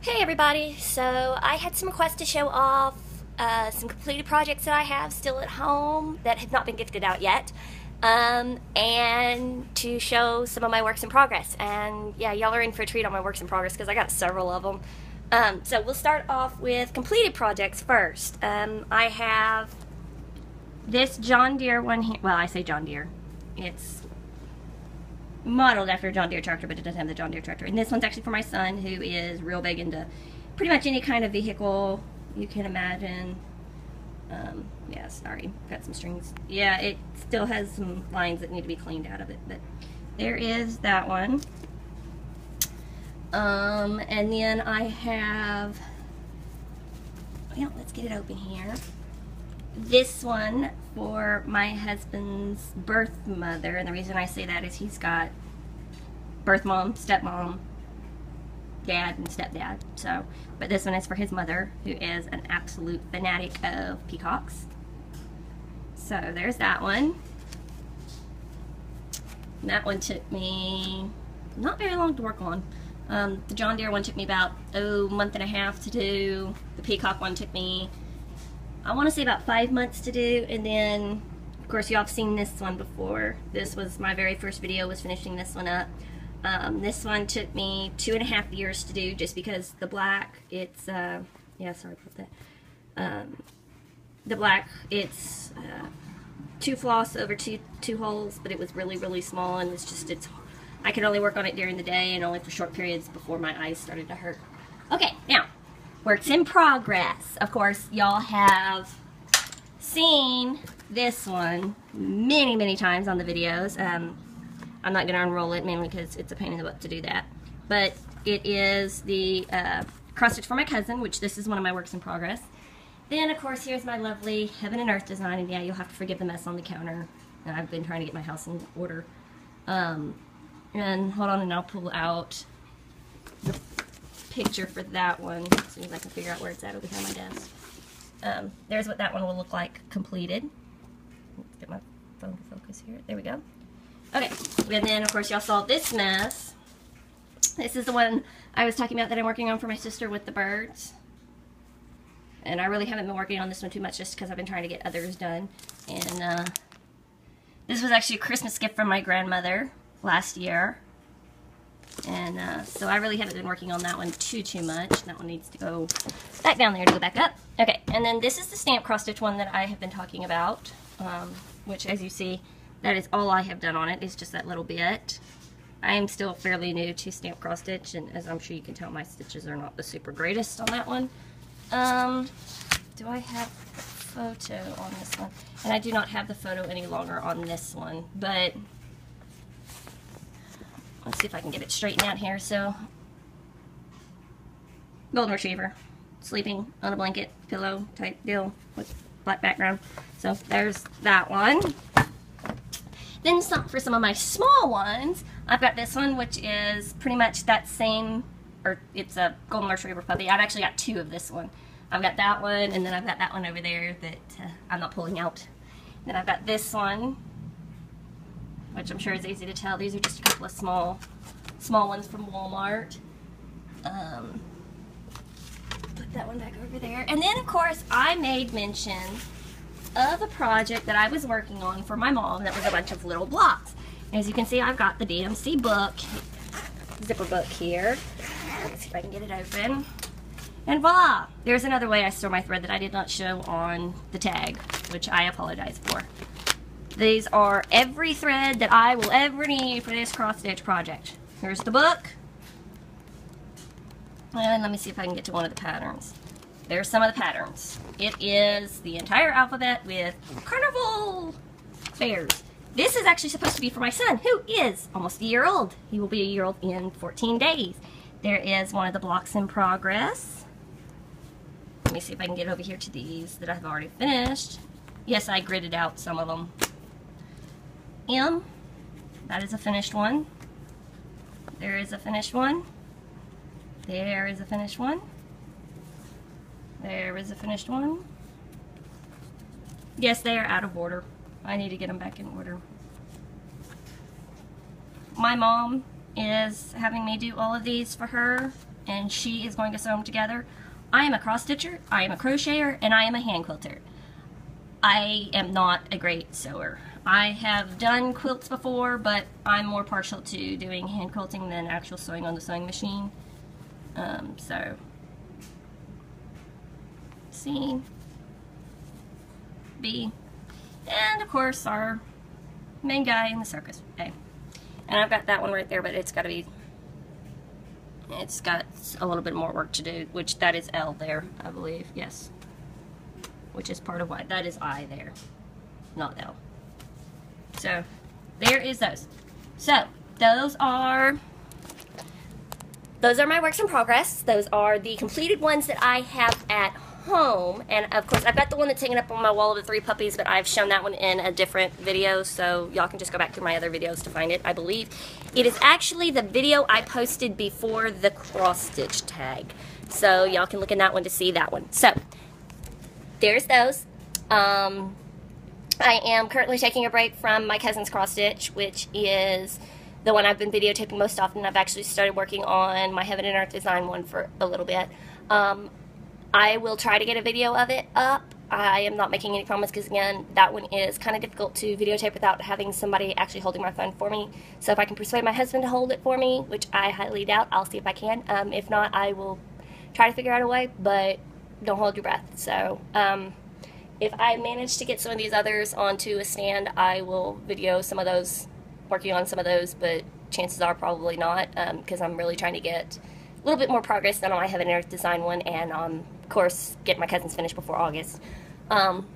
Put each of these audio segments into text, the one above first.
Hey everybody, so I had some requests to show off some completed projects that I have still at home that have not been gifted out yet, and to show some of my works in progress. And yeah, y'all are in for a treat on my works in progress because I got several of them. So we'll start off with completed projects first. I have this John Deere one here. Well, I say John Deere. It's modeled after a John Deere tractor, but it doesn't have the John Deere tractor. And this one's actually for my son, who is real big into pretty much any kind of vehicle you can imagine. Yeah, sorry, got some strings. Yeah, it still has some lines that need to be cleaned out of it, but there is that one. And then I have, well, let's get it open here. This one for my husband's birth mother, and the reason I say that is he's got birth mom, stepmom, dad, and stepdad. So, but this one is for his mother, who is an absolute fanatic of peacocks. So there's that one. And that one took me not very long to work on. The John Deere one took me about a month and a half to do. The peacock one took me, I want to say, about 5 months to do. And then, of course, y'all have seen this one before. This was my very first video, was finishing this one up. This one took me 2.5 years to do, just because the black, it's, yeah, sorry about that. The black, it's 2 floss over two holes, but it was really, really small, and I could only work on it during the day and only for short periods before my eyes started to hurt. Okay, now, works in progress. Of course, y'all have seen this one many, many times on the videos. I'm not going to unroll it, mainly because it's a pain in the butt to do that. But it is the cross stitch for my cousin, which this is one of my works in progress. Then, of course, here's my lovely Heaven and Earth design. And yeah, you'll have to forgive the mess on the counter. I've been trying to get my house in order. And hold on, and I'll pull out the picture for that one as soon as I can figure out where it's at over here on my desk. There's what that one will look like completed. Let's get my phone to focus here. There we go. Okay, and then of course y'all saw this mess. This is the one I was talking about that I'm working on for my sister with the birds. And I really haven't been working on this one too much just because I've been trying to get others done. And this was actually a Christmas gift from my grandmother last year. And so I really haven't been working on that one too much. That one needs to go back down there to go back up. Okay, and then this is the stamp cross stitch one that I have been talking about, which, as you see, that is all I have done on it. It's just that little bit. I am still fairly new to stamp cross stitch, and as I'm sure you can tell, my stitches are not the super greatest on that one. Do I have a photo on this one? And I do not have the photo any longer on this one, but let's see if I can get it straightened out here. So, golden retriever, sleeping on a blanket, pillow type deal with black background. So there's that one. Then for some of my small ones, I've got this one, which is pretty much that same, or it's a golden retriever puppy. I've actually got 2 of this one. I've got that one, and then I've got that one over there that I'm not pulling out. Then I've got this one, which I'm sure is easy to tell. These are just a couple of small ones from Walmart. Put that one back over there. And then, of course, I made mention of a project that I was working on for my mom that was a bunch of little blocks. As you can see, I've got the DMC book, zipper book here. Let's see if I can get it open. And voila! There's another way I store my thread that I did not show on the tag, which I apologize for. These are every thread that I will ever need for this cross stitch project. Here's the book. And let me see if I can get to one of the patterns. There's some of the patterns. It is the entire alphabet with carnival fairs. This is actually supposed to be for my son, who is almost a year old. He will be a year old in 14 days. There is one of the blocks in progress. Let me see if I can get over here to these that I've already finished. Yes, I gridded out some of them. That is a finished one. There is a finished one. There is a finished one. There is a finished one. Yes, they are out of order. I need to get them back in order. My mom is having me do all of these for her, and she is going to sew them together. I am a cross stitcher, I am a crocheter, and I am a hand quilter. I am not a great sewer. I have done quilts before, but I'm more partial to doing hand quilting than actual sewing on the sewing machine. So, C, B, and of course our main guy in the circus, A. And I've got that one right there, but it's got a little bit more work to do, which that is L there, I believe, yes. Which is part of why, that is I there, not L. So, there is those. So, those are my works in progress. Those are the completed ones that I have at home. And of course, I've got the one that's hanging up on my wall of the 3 puppies, but I've shown that one in a different video, so y'all can just go back through my other videos to find it, I believe. It is actually the video I posted before the cross-stitch tag. So, y'all can look in that one to see that one. So, there's those. I am currently taking a break from my cousin's cross stitch, which is the one I've been videotaping most often. I've actually started working on my Heaven and Earth design one for a little bit. I will try to get a video of it up. I am not making any promise because, again, that one is kind of difficult to videotape without having somebody actually holding my phone for me. So if I can persuade my husband to hold it for me, which I highly doubt, I'll see if I can. If not, I will try to figure out a way, but don't hold your breath. So, if I manage to get some of these others onto a stand, I will video some of those, working on some of those, but chances are probably not, because I'm really trying to get a little bit more progress done on my Heaven and Earth design one, and of course, get my cousin's finished before August.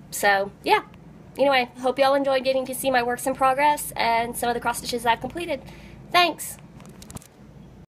So, yeah. Anyway, hope y'all enjoyed getting to see my works in progress and some of the cross stitches I've completed. Thanks!